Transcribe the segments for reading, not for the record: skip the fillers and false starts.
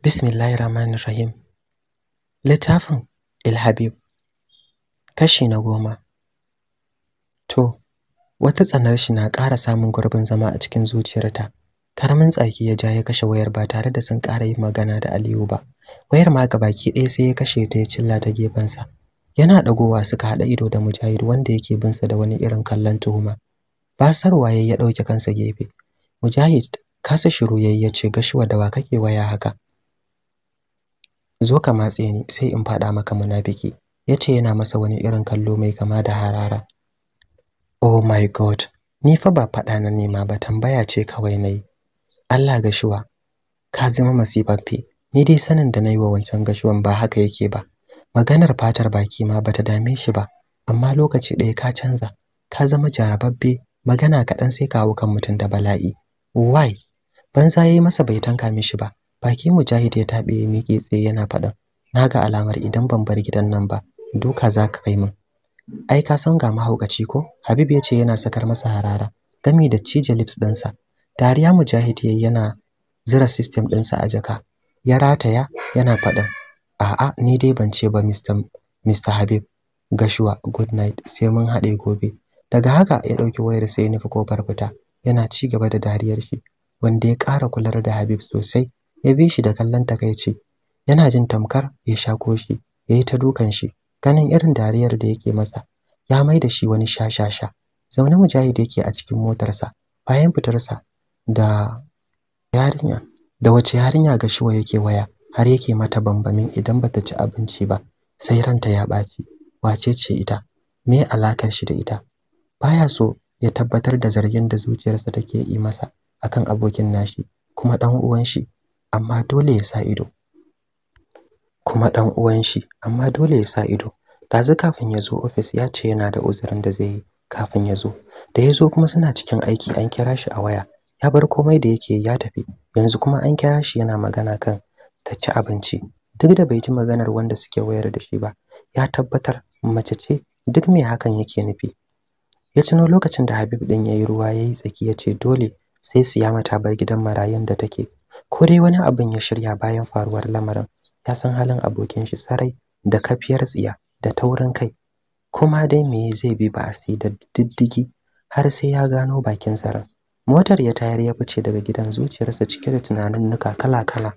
Bismillahirrahmanirrahim. Littafin Ilhabib, kashi na 10. To, wata tsanar shi na ƙara samun gurbin zama a cikin zuciyarta. Karamin tsaki ya ja ya kashe wayar ba tare da sun ƙara yin magana da Aliyu ba. Wayar ma baki ɗaya sai ya kashe ta ya cilla ta gefensa. Yana ɗagowa suka haɗa ido da Mujahid wanda yake bin sa da wani irin kallon tuhuma. Basarwa yayi ya ɗauke kansa gefe. Mujahid kasa shiru yayi ya ce, Gashuwa, da wa kake waya haka? Zo ka matse ni sai in faɗa maka munafiki, yace yana masa wani irin kallo mai kama da harara. Oh my god, ni fa ba faɗa na nema ba, tambaya ce kawai nayi. Allah Gashuwa, ka zama masifaffe. Ni dai sanin da nayi wa wancan Gashuwan ba haka yake ba. Maganar fatar baki ma bata dame shi ba, amma lokaci ɗaya ka canza, ka zama jarababbe, magana kaɗan sai kawo kan mutum da bala'i. Why? Banza yayi masa bai tanka mishi ba. Baki Mujahid ya tabe ya miƙe tsaye yana faɗan, naga alamar idan ban bar gidan nan ba duka zaka kai min. Ai ka san ga mahaukaci ko? Habib ya ce yana sakar masa harara gami da cije lips ɗinsa. Dariya Mujahid yayi yana zira system ɗinsa a jaka. Ya rataya yana faɗan, a'a ni dai ban ce ba Mr. Habib. Gashuwa, good night, sai mun haɗe gobe. Daga haka ya ɗauki wayar sai ya nufi kofar fita, yana ci gaba da dariyar shi, wanda ya ƙara kular da Habib sosai. Ya bi shi da kallon takeici, yana jin tamkar ya shako shi, yayi ta dukan shi. Ganin irin dariyar da yake masa ya mai da shi wani shashasha. Zaune Mujahid yake a cikin motarsa bayan fitarsa da wace yarinya Gashuwa yake waya har yake mata bambamin idan bata ci abinci ba sai ranta ya ɓaci. Wace ce ita? Me alakar shi da ita? Baya so ya tabbatar da zargin da zuciyarsa take yi masa akan abokin nashi kuma dan uwan shi, amma dole ya sa ido. Dazu kafin ya zo office ya ce yana da uzurin da zai yi kafin ya zo. Da ya zo kuma suna cikin aiki an kira shi a waya. Ya bar komai da yake ya tafi. Yanzu kuma an kira shi yana magana kan ta ci abinci. Duk da bai ji maganar wanda suke wayar da shi ba, ya tabbatar mace ce. Duk me hakan yake nufi? Ya tuno lokacin da Habib din yayi ruwa yayi tsaki ya ce dole sai Siyama ta bar gidan marayun da take. Ko dai wani abin ya shirya bayan faruwar lamarin. Ya san halin abokin shi sarai da kafiyar tsiya da taurin kai. Kuma dai me zai bi ba asi da diddigi har sai ya gano bakin zaren. Motar ya tayar ya fice daga gidan, zuciyarsa cike da tunanin nuka kala-kala.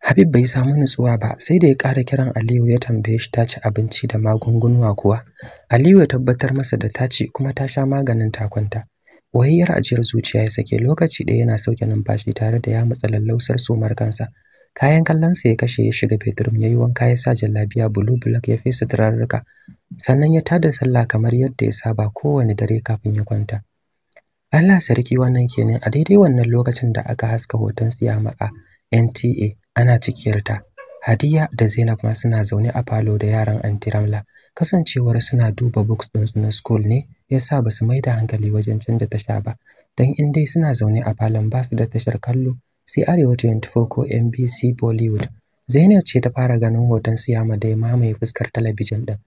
Habib bai samu nutsuwa ba sai da ya ƙara kiran Aliyu ya tambaye shi ta ci abinci da magungunuwa kuwa. Aliyu ya tabbatar masa da ta ci kuma ta sha maganin ta kwanta. Wayayyar ajiyar zuciya ya sake, lokaci ɗaya yana sauke numfashi tare da ya matsa lallausar sumar kansa. Kayan kallonsa ya kashe ya shiga bedroom yayi wanka ya sa jallabiya blue black ya fesa turarruka. Sannan ya tada sallah kamar yadda ya saba kowane dare kafin ya kwanta. Allah sarki, wannan kenan a daidai wannan lokacin da aka haska hoton Siyama a NTA ana cikiyarta. Hadiya da Zainab ma suna zaune a falo da yaran Aunty Ramla. Kasancewar suna duba books ɗinsu na school ne yasa basu maida hankali wajen canza tasha ba. Dan in dai suna zaune a falon basu da tashar kallo sai Arewa 24 ko NBC Bollywood. Zainab ce ta fara ganin hoton Siyama da ya mamaye fuskar talabijin din.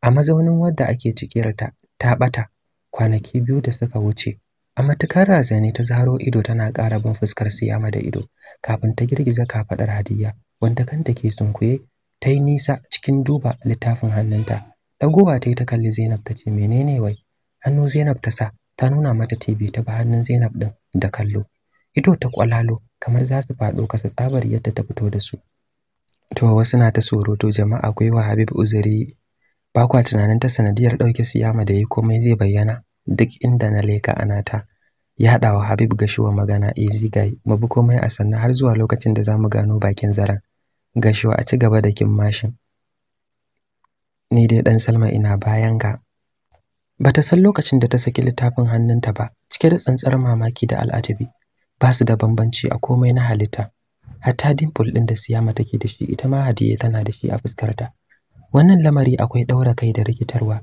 A mazaunin wadda ake cikiyarta ta bata kwanaki 2 da suka wuce. A matukar razani ta zaro ido tana ƙara bin fuskar Siyama da ido kafin ta girgiza kafadar Hadiya wanda kanta ke sunkuye ta yi nisa cikin duba littafin hannunta. Dagowa ta yi ta kalli Zainab ta ce, menene wai? Hannu Zainab ta sa ta nuna mata TV ta ba hannun Zainab din da kallo. Ido ta kwalalo kamar za su faɗo kasa tsabar yadda ta fito da su. To wasu na ta surutu jama'a, akwai wa Habib uzuri. Ba kwa tunanin ta sanadiyar ɗauke Siyama da yi komai zai bayyana? Duk inda na leka ana ta yaɗawa Habib Gashuwa magana easy guy, mu bi komai a sannan har zuwa lokacin da zamu gano bakin zaren. Gashuwa a ci gaba da kimmashin. Ni dai dan Salma ina bayan ka. Bata san lokacin da ta saki littafin hannunta ba, cike da tsantsar mamaki da al'ajabi. Ba su da bambanci a komai na halitta. Hatta dimple din da Siyama take da shi ita ma Hadiya tana da shi a fuskarta. Wannan lamari akwai daura kai da rikitarwa.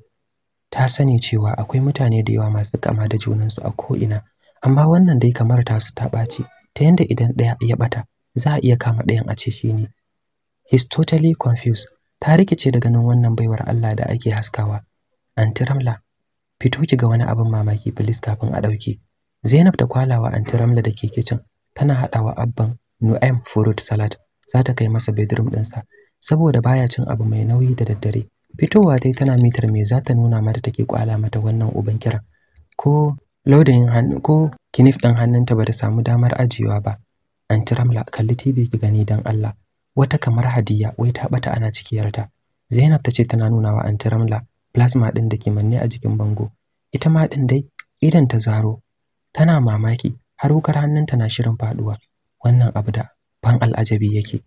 Ta sani cewa akwai mutane da yawa masu kama da junansu a ko'ina, amma wannan dai kamar tasu ta ɓaci ta yanda idan ɗaya ya ɓata za a iya kama ɗayan a ce shi ne. He's totally confused. Ta rikice da ganin wannan baiwar Allah da ake haskawa. Aunty Ramla, fito ki ga wani abin mamaki please kafin a ɗauke. Zainab da kwalawa Aunty Ramla da ke kitchen tana haɗawa abban Nu'aim fruit salad za ta kai masa bedroom ɗinsa saboda baya cin abu mai nauyi da daddare. Fitowa dai tana mitar me za ta nuna mata take kwala mata wannan uban kira. Ko loading hannu ko kinif ɗin hannunta ba ta samu damar ajiyewa ba. Anti Ramla kalli TV ki gani dan Allah. Wata kamar Hadiya wai ta bata ana cikiyarta. Zainab ta ce tana nuna wa Anti Ramla plasma ɗin da ke manne a jikin bango. Ita ma ɗin dai idan ta zaro tana mamaki har wukar hannunta na shirin faduwa. Wannan abu da ban al'ajabi yake.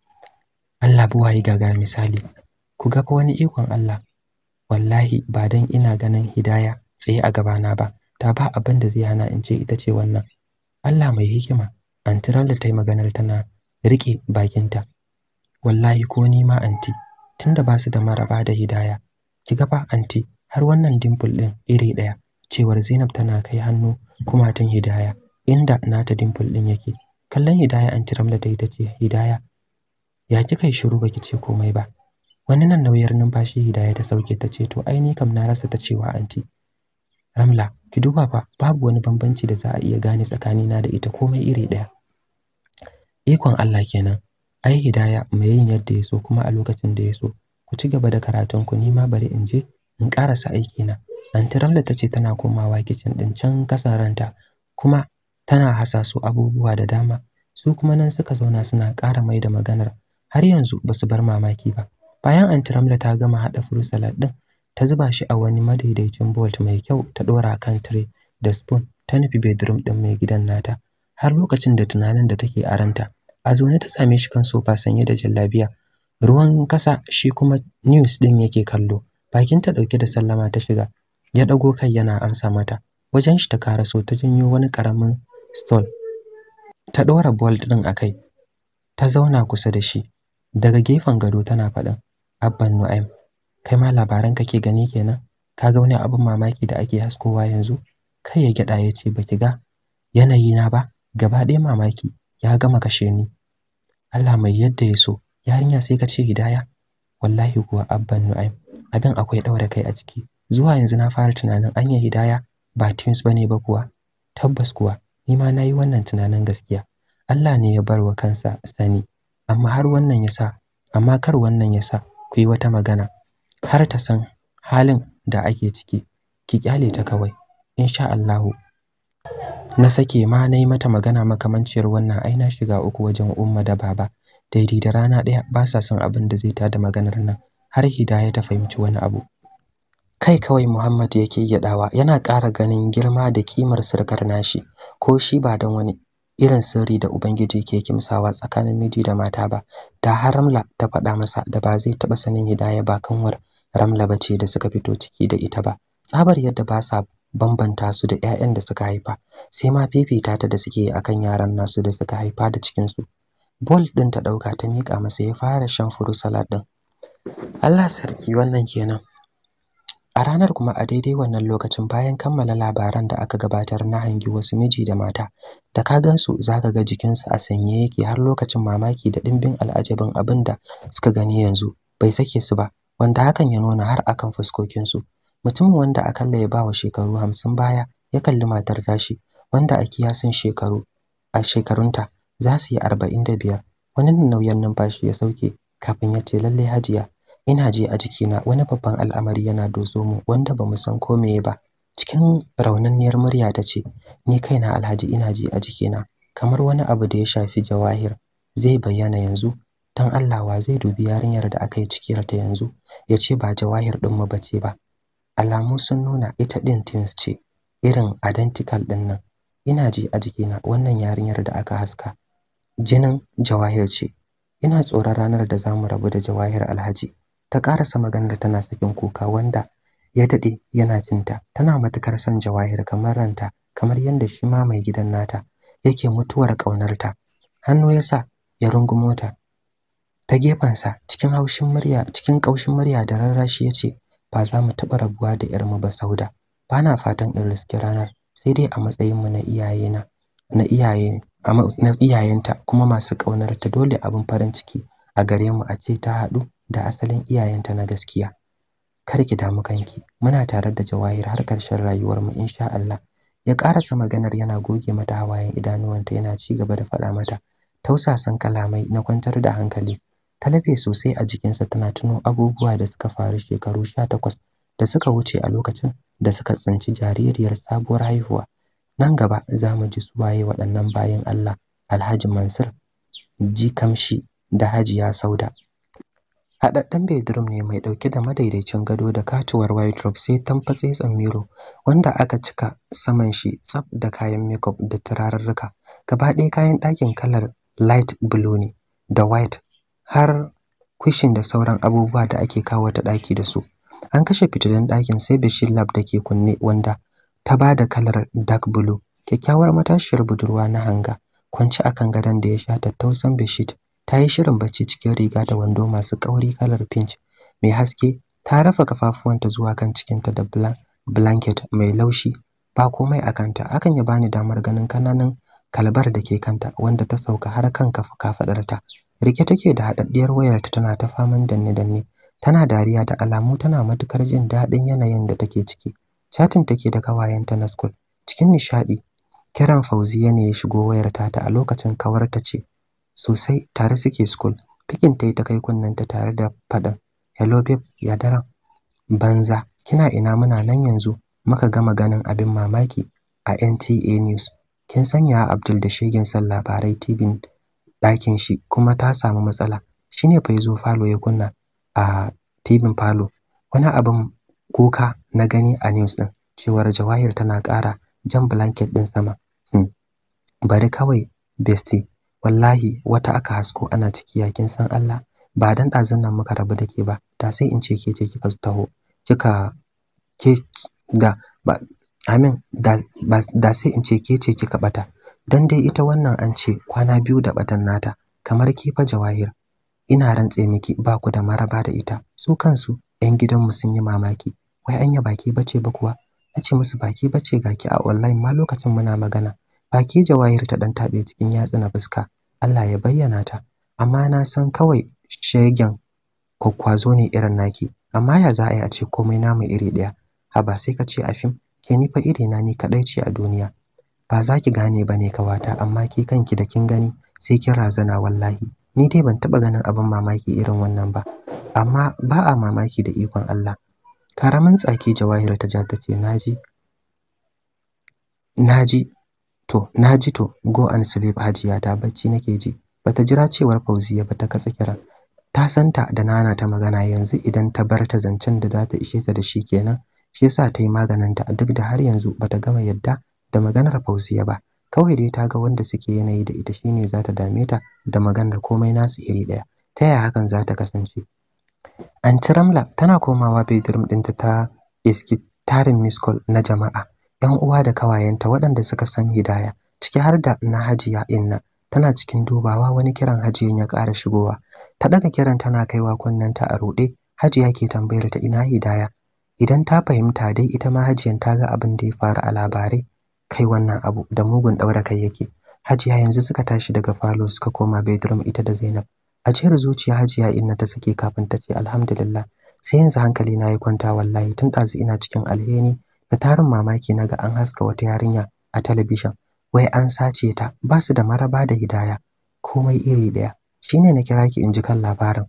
Allah buwaye gagar misali. Ku ga fa wani ikon Allah. Wallahi ba dan ina ganin Hidaya tsaye a gabana ba, ta ba abin da zai hana in ce ita ce wannan. Allah mai hikima. Anti Ramla ta yi maganar tana rike bakinta. Wallahi ko ni ma anti, tunda ba su da maraba da Hidaya. Ki ga fa anti, har wannan dimple din iri daya. Cewar Zainab tana kai hannu kumatun Hidaya inda nata dimple din yake. Kallon Hidaya Anti Ramla ta yi ta ce, Hidaya, ya kika yi shiru baki ce komai ba? Wani nan nauyar numfashi Hidaya ta sauke ta ce, to ai ni kam na rasa ta cewa anti. Ramla, ki duba fa babu wani bambanci da za a iya gane tsakanina da ita komai iri daya. Ikon Allah kenan. Ai Hidaya mai yin yadda ya so kuma a lokacin da ya so. Ku ci gaba da karatun ku, ni ma bari in je in karasa aiki na. Anti Ramla tace tana komawa kitchen din can kasan ranta kuma tana hasaso abubuwa da dama. Su kuma nan suka zauna suna ƙara mai da maganar har yanzu basu bar mamaki ba. Bayan Anti Ramla ta gama hada fruit salad din, ta zuba shi a wani madaidaicin bowl mai kyau ta dora kan tray da spoon ta nufi bedroom din mai gidan nata. Har lokacin da tunanin da take a ranta, a zaune ta same shi kan sofa sanye da jallabiya. Ruwan kasa shi kuma news din yake kallo. Bakinta dauke da sallama ta shiga. Ya dago kai yana amsa mata. Wajen shi ta karaso ta janyo wani karamin stool. Ta dora bowl din akai. Ta zauna kusa da shi. Daga gefen gado tana faɗin, Abban Nu'aim, kai ma labaran kake gani kenan? Ka ga wani abin mamaki da ake haskowa yanzu? Kai ya gyada ya ce baki ga yanayi na ba? Gaba ɗaya mamaki ya gama kashe ni. Allah mai yadda ya so. Yarinya sai ka ce Hidaya? Wallahi kuwa Abban Nu'aim, abin akwai daura kai a ciki. Zuwa yanzu na fara tunanin anya Hidaya ba twins bane ba kuwa. Tabbas kuwa ni ma nayi wannan tunanin gaskiya. Allah ne ya bar wa kansa sani. Amma kar wannan yasa ku yi wata magana har ta san halin da ake ciki. Ki kyale ta kawai. Insha Allah na sake ma nayi mata magana makamanciyar wannan ai na shiga uku wajen umma da baba. Daidai da rana ɗaya ba sa son abin da zai tada maganar nan har Hidaya ta fahimci wani abu. Kai kawai Muhammad yake yadawa, yana ƙara ganin girma da kimar surkar nashi, ko shi ba dan wani irin sirri da ubangiji ke kimsawa tsakanin miji da mata ba. Da har Ramla ta faɗa masa da ba zai taɓa sanin Hidaya ba kanwar Ramla bace da suka fito ciki da ita ba. Tsabar yadda ba sa bambanta su da ƴaƴan da suka haifa, sai ma fifita ta da suke akan yaran nasu da suka haifa da cikin su. Bowl din ta dauka ta mika masa ya fara shan fruit salad din. Allah sarki wannan kenan. A ranar kuma a daidai wannan lokacin bayan kammala labaran da aka gabatar na hangi wasu miji da mata, da ka gansu zaka ga jikinsu a sanye yake har lokacin mamaki da dimbin al'ajabin abinda suka gani yanzu bai sake su ba, wanda hakan ya nuna har akan fuskokin su. Mutumin wanda akalla ya bawa shekaru 50 baya ya kalli matar tashi, wanda a kiyasin shekarunta za su yi 45. Wani nauyin numfashi ya sauke kafin ya ce, lalle Hajiya, ina ji a jikina wani babban al'amari yana doso mu wanda bamu san ko meye ba. Cikin raunanniyar murya ta ce, ni kaina Alhaji ina ji a jikina kamar wani abu da ya shafi Jawahir zai bayyana yanzu. Dan Allah wa zai dubi yarinyar da aka yi cikiyar ta yanzu ya ce ba Jawahir din mu bace ba. Alamu sun nuna ita din twins ce, irin identical din nan. Ina ji a jikina wannan yarinyar da aka haska jinin Jawahir ce. Ina tsoron ranar da zamu rabu da Jawahir Alhaji. Ta karasa maganar tana sakin kuka wanda ya dade yana jinta. Tana matukar son Jawahir kamar ranta, kamar yanda shi ma mai gidan nata yake mutuwar kaunarta. Hannu yasa ya rungumo ta gefensa cikin kaushin murya da rarrashi yace, ba za mu taba rabuwa da yarmu ba Sauda. Bana fatan in riski ranar, sai dai a matsayin mu na iyayenta kuma masu ƙaunarta, dole abin farin ciki a gare mu a ce ta haɗu da asalin iyayenta na gaskiya. Kar ki damu kanki, muna tare da Jawahir har ƙarshen rayuwar mu insha Allah. Ya karasa maganar yana goge mata hawayen idanuwanta yana ci gaba da faɗa mata, tausasan kalamai na kwantar da hankali. Talabe sosai a jikinsa tana tuno abubuwa da suka faru shekaru 18 da suka wuce a lokacin da suka tsinci jaririyar sabuwar haihuwa. Nan gaba za mu ji suwaye waɗannan bayan Allah, Alhaji Mansur Jikamshi da Hajiya Sauda. Haɗaɗɗen bedroom ne mai ɗauke da madaidaicin gado da katuwar wardrobe sai tamfatsetsen miro wanda aka cika saman shi tsaf da kayan makeup da turarurruka. Gaba ɗaya kayan ɗakin kalar light blue ne da white, har kushin da sauran abubuwa da ake kawo ta ɗaki da su. An kashe fitilun ɗakin sai bishin lab da ke kunne wanda ta ba da kalar dark blue. Kyakkyawar matashiyar budurwa na hanga kwanci akan gadon da ya sha tattausan bedsheet. Ta yi shirin bacci cikin riga da wando masu kauri kalar pink mai haske. Ta rafa kafafuwanta zuwa kan cikinta da blanket mai laushi. Ba komai a kanta, hakan ya bani damar ganin kananan kalbar da ke kanta wanda ta sauka har kan kafadarta. Rike take da haɗaɗɗiyar wayarta tana ta faman danne-danne. Tana dariya da alamu tana matukar jin daɗin yanayin da take ciki. Chatin take da kawayenta na school cikin nishadi. Kiran Fauziya ne ya shigo wayar ta a lokacin kawarta ce sosai tare suke school. Pikin tayi ta kai kunnenta tare da faɗin, "Hello babe, ya daren banza, kina ina? Muna nan yanzu muka gama ganin abin mamaki a NTA News. Kin sanya Abdul da shegen san labarai TV ɗakin shi kuma ta samu matsala. Shine fa yazo falo ya kunna a TV falo. Wani abin kuka na gani a news din cewar Jawahir tana ƙara jan blanket din sama. Bari kawai bestie, wallahi wata aka hasko ana ciki yakin san Allah. Ba dan ɗazun nan muka rabu da ke ba da sai in ce ke ce kika taho kika ke da ba amin da sai in ce ke ce kika bata. Dan dai ita wannan an ce kwana biyu da batan nata kamar kifa Jawahir. Ina rantse miki ba ku da maraba da ita. Su kansu ƴan gidanmu sun yi mamaki. Wai anya baki bace ba kuwa? Nace musu baki bace gaki a online ma lokacin muna magana. Baki Jawahir ta dan tabe cikin yatsa na fuska. Allah ya bayyana ta. Amma na san kawai shegen kwakkwazo ne irin naki. Amma ya za a yi a ce komai namu iri daya? Haba sai ka ce a fim. Ke ni fa iri na ni kadai ce a duniya. Ba za ki gane bane kawata, amma ki kanki da kin gani sai kin razana wallahi. Ni dai ban taba ganin abin mamaki irin wannan ba. Amma ba a mamaki da ikon Allah. Karamin tsaki Jawahir ta ja ta ce naji to go and sleep Hajiya ta bacci nake ji. Bata jira cewar Fauziya ba ta katse kira. Ta santa da nana ta magana yanzu idan ta bar ta zancen da za ta ishe ta da shi kenan. Shi yasa ta yi maganinta duk da har yanzu bata gama yadda da maganar Fauziya ba. Kawai dai ta ga wanda suke yanayi da ita shine za ta dame ta da maganar komai nasu iri daya. Ta yaya hakan za ta kasance? Anti Ramla tana komawa bedroom ɗinta ta iski tarin miss call na jama'a, ƴan uwa da kawayenta waɗanda suka san Hidaya, ciki har da na Hajiya Inna. Tana cikin dubawa wani kiran Hajiyan ya ƙara shigowa. Ta daga kiran tana kaiwa kunnenta a ruɗe. Hajiya ke tambayar ta ina Hidaya. Idan ta fahimta dai ita ma Hajiyan ta ga abin da ya faru a labarai. Kai wannan abu da mugun daura kai yake. Hajiya yanzu suka tashi daga falo suka koma bedroom ita da Zainab. A jiyar zuciya Hajiya Inna ta sake kafin ta ce alhamdulillah. Sai yanzu hankali na yi kwanta wallahi tun ɗazu ina cikin alheri da tarin mamaki naga an haska wata yarinya a talabijin. Wai an sace ta, ba su da maraba da Hidaya. Komai iri daya. Shine na kira ki in ji kan labarin.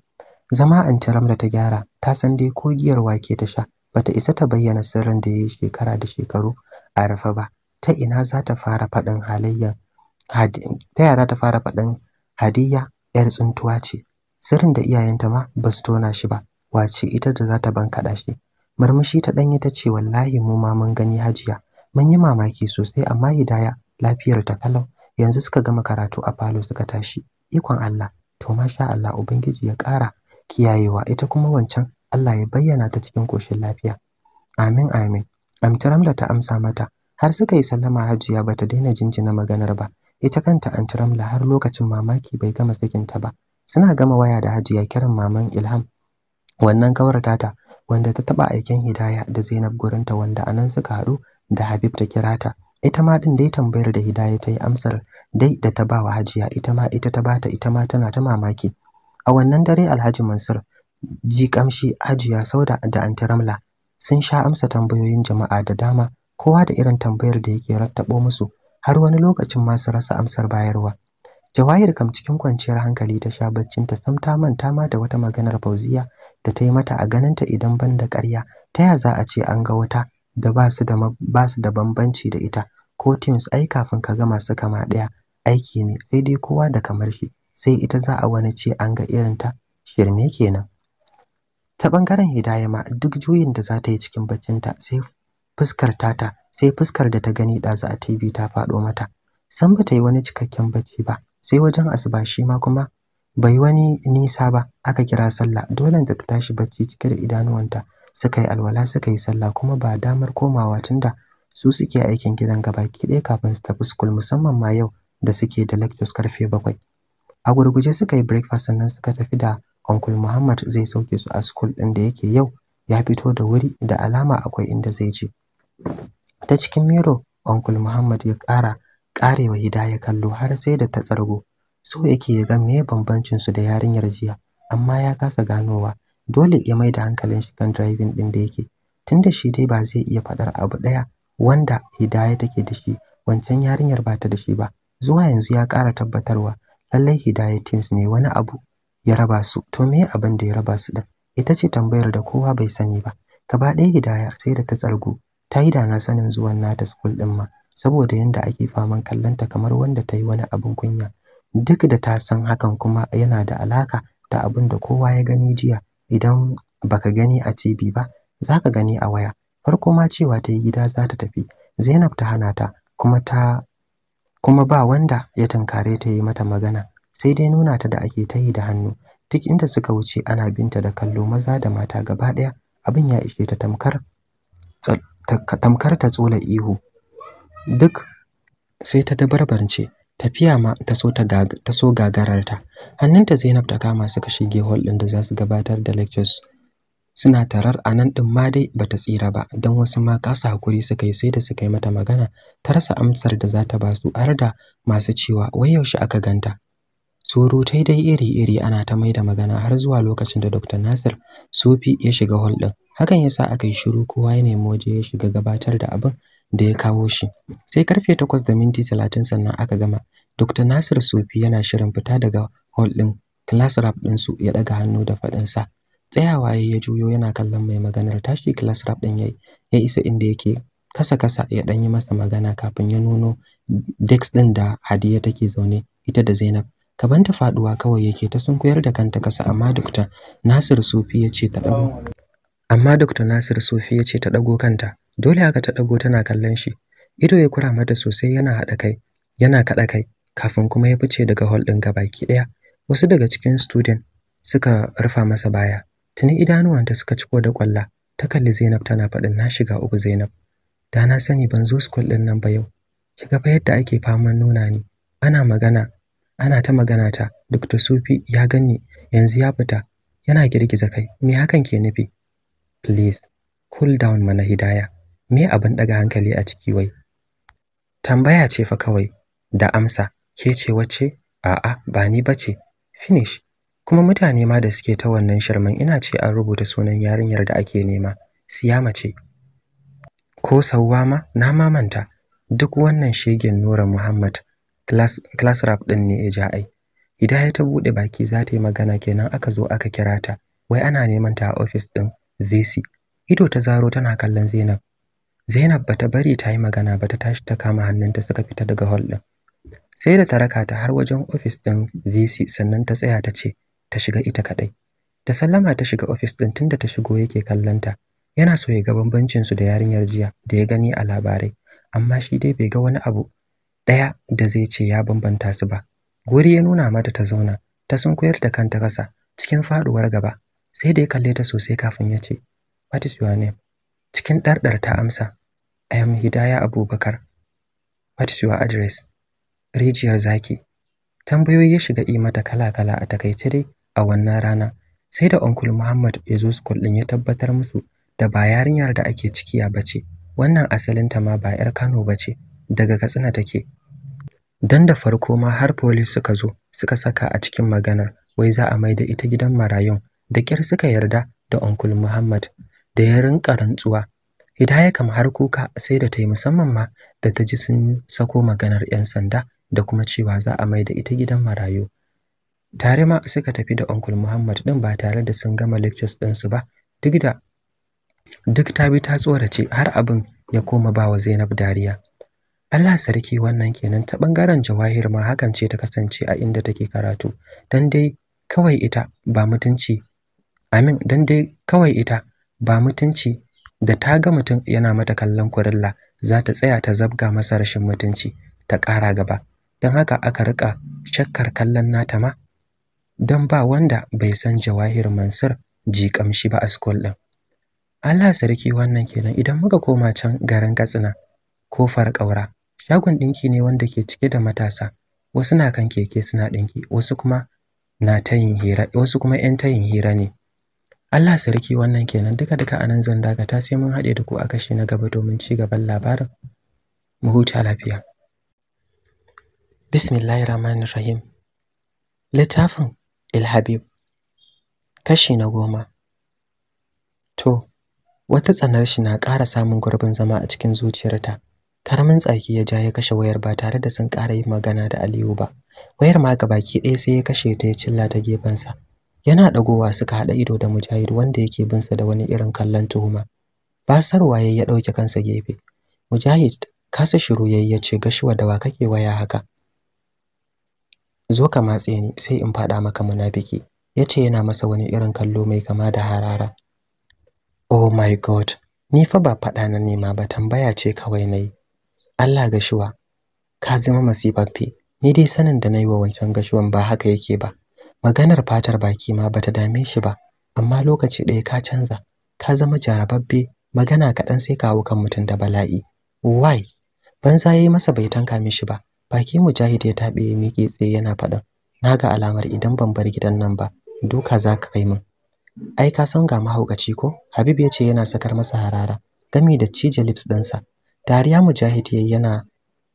Zama Anti Ramla ta gyara, ta san dai ko giyar wake ta sha bata isa ta bayyana sirrin da yayi shekara da shekaru a rufe ba. Ta ina za ta fara faɗin Hadiyya yar tsuntuwa ce. Sirrin da iyayenta ma ba su tona shi ba. Wace ita da za ta bankaɗa shi? Murmushi ta danyi ta ce wallahi mu ma mun gani Hajiya. Mun yi mamaki sosai amma Hidaya lafiyar ta kalau. Yanzu suka gama karatu a falo suka tashi. Ikon Allah. To masha Allah Ubangiji ya ƙara kiyayewa ita kuma wancan Allah ya bayyana ta cikin koshin lafiya. Amin amin. Anti Ramla ta amsa mata. Har suka yi sallama Hajiya bata daina jinjina maganar ba. Ita kanta Anti Ramla har lokacin mamaki bai gama sakinta ba. Suna gama waya da Hajiya kiran maman Ilham. Wannan kawar tata wanda ta taba aikin Hidaya da Zainab gurinta wanda anan suka haɗu da Habib ta kira ta. Ita ma din dai tambayar da Hidaya ta yi amsar dai da ta bawa Hajiya ita ta bata ita ma tana ta mamaki. A wannan dare Alhaji Mansur Jikamshi, Hajiya Sauda da Anti Ramla sun sha amsa tambayoyin jama'a da dama, kowa da irin tambayar da yake rattabo musu, har wani lokacin ma su rasa amsar bayarwa. Jawahir kam cikin kwanciyar hankali ta sha baccin ta, sam ta manta ma da wata maganar Fauziya da ta yi mata a ganinta idan ban da ƙarya. Ta ya za a ce an ga wata da ba su da bambanci da ita, ko teams ai kafin ka ga masu kama ɗaya aiki ne, sai dai kowa da kamar shi, sai ita za a wani ce an ga irin ta, shirme kenan. Ta bangaren Hidaya ma duk juyin da za ta yi cikin baccinta sai fuskar da ta gani ɗazu a TV ta faɗo mata. San ba ta yi wani cikakken bacci ba, sai wajen asuba shi ma kuma bai wani nisa ba aka kira sallah, dole ta tashi bacci cike da idanuwanta, suka yi alwala suka yi sallah, kuma ba damar komawa tunda su suke aikin gidan gabaki ɗaya kafin su tafi school, musamman ma yau da suke da lectures karfe 7. A gurguje suka yi breakfast sannan suka tafi da Uncle Muhammad zai sauke su a school ɗin da yake yau ya fito da wuri, da alama akwai inda zai je. Ta cikin miro Uncle Muhammad ya karewa Hidaya kallo har sai da ta tsargo. So yake ya ga meye bambancin su da yarinyar jiya, amma ya kasa ganowa. Dole ya mai da hankalin shi kan driving ɗin da yake. Tunda shi dai ba zai iya faɗar abu ɗaya wanda Hidaya take da shi wancan yarinyar ba ta da shi ba. Zuwa yanzu ya ƙara tabbatarwa lallai Hidaya teams ne, wani abu ya raba su. To me abin da ya raba su din? Ita ce tambayar da kowa bai sani ba. Gaba ɗaya Hidaya sai da ta tsargu, ta yi da na sanin zuwan nata school din ma, saboda yanda ake faman kallanta kamar wanda ta yi wani abin kunya. Duk da ta san hakan kuma yana da alaka da abin da kowa ya gani jiya. Idan baka gani a TV ba, zaka gani a waya. Farko ma cewa ta yi gida za ta tafi, Zainab ta hana ta, kuma ba wanda ya tunkare ta yi mata magana, sai dai nuna ta da ake ta yi da hannu. Duk inda suka wuce ana binta da kallo, maza da mata gaba ɗaya. Abin ya ishe ta tamkar ta tsola ihu. Duk sai ta dabarbarce, tafiya ma ta so gagararta. Hannunta Zainab ta kama suka shige hall ɗin da za su gabatar da lectures. Suna tarar a nan ɗin ma dai bata tsira ba, don wasu ma kasa hakuri suka yi, sai da suka yi mata magana ta rasa amsar da za ta ba su, har da masu cewa wai yaushe aka ganta. Surutai dai iri-iri ana ta mai da magana har zuwa lokacin da Dr. Nasir Sufi ya shiga hall ɗin. Hakan yasa aka yi shiru, kowa ya nemi waje ya shiga gabatar da abin da ya kawo shi. Sai karfe 8:30 sannan aka gama. Dr. Nasir Sufi yana shirin fita daga hall ɗin, class rep ɗin su ya daga hannu da faɗin sa. Tsayawa ya juyo yana kallon mai maganar, tashi class rep ɗin yayi, ya isa inda yake kasa ya dan yi masa magana kafin ya nuno desk ɗin da Hadiya take zaune ita da Zainab. Kabanta faduwa kawai yake, ta sunkuyar da kanta kasa, amma Dr. Nasir Sufi ya ce ta dago kanta. Dole haka ta dago tana kallon shi. Ido ya kura mata sosai, yana kada kai kafin kuma ya fice daga hall din gabaki daya. Wasu daga cikin student suka rufa masa baya. Tuni idanuwanta suka ciko da kwalla. Ta kalli Zainab tana faɗin, na shiga uku Zainab. Da na sani ban zo school din nan ba yau. Kiga fa yadda ake faman nuna ni. Ana ta magana ta. Dr. Sufi ya ganni yanzu ya fita, yana girgiza kai. Me hakan ke nufi? Please cool down mana Hidaya. Me abin daga hankali a ciki wai? Tambaya ce fa kawai da amsa. Ke ce wacce? A'a, ba ni bace. Finish. Kuma mutane ma da suke ta wannan shirman, ina ce an rubuta sunan yarinyar da ake nema. Siyama ce. Ko Sauwa ma na mamanta. Duk wannan shegen Nura Muhammad class rep din ne ya ja ai. Hidaya ta bude baki za ta yi magana kenan aka zo aka kira ta. Wai ana neman ta a office din VC. Ido ta zaro tana kallon Zainab. Zainab bata bari ta yi magana ba, ta tashi ta kama hannunta suka fita daga hall din. Sai da ta raka ta har wajen office din VC sannan ta tsaya ta ce ta shiga ita kadai. Da sallama ta shiga office din, tunda ta shigo yake kallon ta. Yana so ya ga bambancin su da yarinyar jiya da ya gani a labarai, amma shi dai bai ga wani abu daya da zai ce ya bambanta su ba. Guri ya nuna mata ta zauna, ta sunkuyar da kanta kasa cikin faduwar gaba. Sai da ya kalle ta sosai kafin ya ce, what is your name? Cikin ɗarɗar ta amsa, I am Hidaya Abubakar. What is your address? Rijiyar Zaki. Tambayoyi ya shiga yi mata kala-kala a takaice dai a wannan rana. Sai da Uncle Muhammad ya zo school din ya tabbatar musu da ba yarinyar da ake cikiya bace. Wannan asalinta ma ba 'yar Kano bace, daga Katsina take. Dan da farko ma har police suka zo suka saka a cikin maganar wai za a maida ita gidan marayun. Da kyar suka yarda da Uncle Muhammad da ya rinka rantsuwa Hidaya kam har kuka sai da ta yi, musamman ma da ta ji sun sako maganar 'yan sanda da kuma cewa za a mai da ita gidan marayu. Tare ma suka tafi da Uncle Muhammad din ba tare da sun gama lectures ɗinsu ba, duk ta bi ta tsorace har abin ya koma ba wa Zainab dariya. Allah sarki, wannan kenan. Ta bangaren Jawahir ma hakan ce ta kasance a inda take karatu, dan dai kawai ita ba mutunci da ta ga mutum yana mata kallon kurilla za ta tsaya ta zabga masa rashin mutunci ta ƙara gaba. Don haka aka rika shakkar kallon nata ma, don ba wanda bai san Jawahir Mansur ji kamshi ba a school din. Allah sarki, wannan kenan. Idan muka koma can garin Katsina, kofar ƙaura, shagon dinki ne wanda ke cike da matasa. Wasu na kan keke suna dinki, wasu kuma na tayin hira, wasu kuma 'yan tayin hira ne. Allah sarki, wannan kenan. Duka anan zan dakata, sai mun haɗe da ku a kashi na gaba domin ci gaban labarin. Mu huta lafiya. Bismillahir Rahmanir Rahim. Littafin Ilhabib, kashi na 10. To, wata tsanar shi na ƙara samun gurbin zama a cikin zuciyarta. Karamin tsaki ya ja ya kashe wayar ba tare da sun ƙara yin magana da Aliyu ba. Wayar ma gabaki ɗaya sai ya kashe ta ya cilla ta gefensa. Yana ɗagowa suka haɗa ido da Mujahid wanda yake bin sa da wani irin kallon tuhuma. Basarwa yayi ya ɗauke kansa gefe. Mujahid kasa shiru yayi ya ce, Gashuwa, da wa kake waya haka? Zo ka matse ni sai in faɗa maka munafiki, yace yana masa wani irin kallo mai kama da harara. Oh my god, ni fa ba faɗa na nema ba, tambaya ce kawai nayi. Allah Gashuwa, ka zama masifaffe. Ni dai sanin da nayi wa wancan Gashuwan ba haka yake ba. Maganar fatar baki ma bata dame shi ba, amma lokaci ɗaya ka canza, ka zama jarababbe, magana kaɗan sai ka hau kan mutum da bala'i. Why? Banza yayi masa bai tanka mishi ba. Baki Mujahid ya tabe ya miƙe tsaye yana faɗin, naga alamar idan ban bar gidan nan ba, duka zaka kai min. Ai ka san ga mahaukaci ko? Habib ya ce yana sakar masa harara, gami da cije lips ɗinsa. Dariya Mujahid yayi yana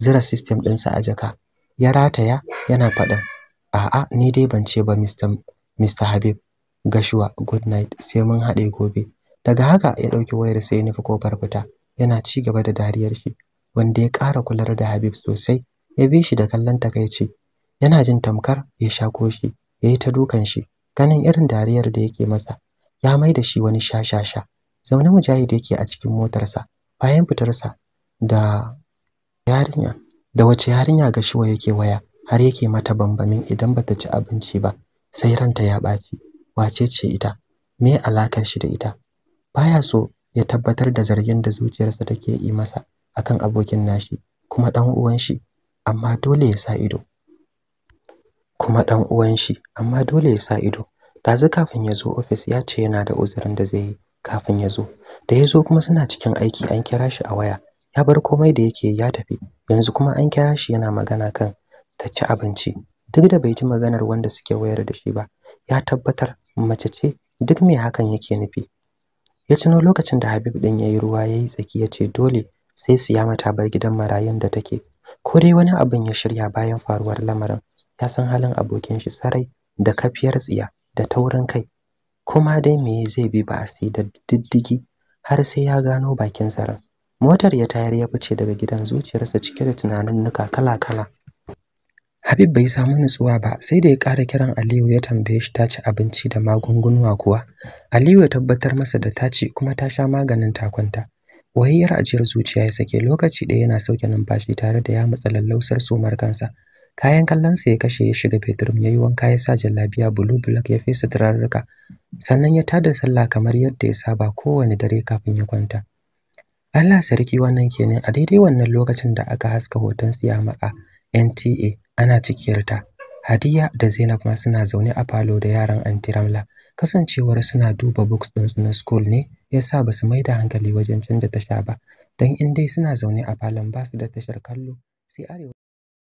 zira system ɗinsa a jaka. Ya rataya yana faɗin, a'a ni dai ban ce ba Mr. Habib. Gashuwa, good night, sai mun haɗe gobe. Daga haka ya ɗauki wayar sai ya nufi kofar fita, yana ci gaba da dariyar shi, wanda ya ƙara kular da Habib sosai. Ya bi shi da kallon takaici, yana jin tamkar ya shako shi, yayi ta dukan shi. Ganin irin dariyar da yake masa, ya mai da shi wani shashasha. Zaune Mujahid yake a cikin motarsa, bayan fitarsa da wace yarinya Gashuwa yake waya har yake mata bambamin idan bata ci abinci ba sai ranta ya ɓaci. Wace ce ita? Me alakar shi da ita? Baya so ya tabbatar da zargin da zuciyarsa take yi masa akan abokin nashi, kuma dan uwan shi, amma dole ya sa ido. Dazu kafin ya zo office ya ce yana da uzurin da zai yi kafin ya zo. Da ya zo kuma suna cikin aiki, an kira shi a waya. Ya bar komai da yake ya tafi. Yanzu kuma an kira shi yana magana kan ta ci abinci. Duk da bai ji maganar wanda suke wayar da shi ba, ya tabbatar mace ce. Duk me hakan yake nufi? Ya tuno lokacin da Habib din yayi ruwa yayi tsaki, ya ce dole sai Siyama ta bar gidan marayun da take. Ko dai wani abin ya shirya bayan faruwar lamarin. Ya san halin abokin shi sarai, da kafiyar tsiya da taurin kai. Kuma dai me zai bi ba a sai da diddigi har sai ya gano bakin zaren. Motar ya tayar ya fice daga gidan, zuciyarsa cike da tunaninnuka kala-kala. Habib bai samu nutsuwa ba sai da ya ƙara kiran Aliyu ya tambaye shi ta ci abinci da magungunuwa kuwa. Aliyu ya tabbatar masa da ta ci kuma ta sha maganin ta kwanta. Wayayyar ajiyar zuciya ya sake, lokaci ɗaya yana sauke numfashi tare da ya matsa lallausar sumar kansa. Kayan kallonsa ya kashe ya shiga bedroom, ya yi wanka, ya sa jallabiya blue black, ya fesa turarruka, sannan ya tada sallah kamar yadda ya saba kowane dare kafin ya kwanta. Allah sarki, wannan kenan. A daidai wannan lokacin da aka haska hoton Siyama a NTA ana cikiyarta, Hadiya da Zainab ma suna zaune a falo da yaran Aunty Ramla. Kasancewar suna duba books ɗinsu na school ne yasa basu mai da hankali wajen canza tasha ba, dan in dai suna zaune a falon basu da tashar kallo sai Arewa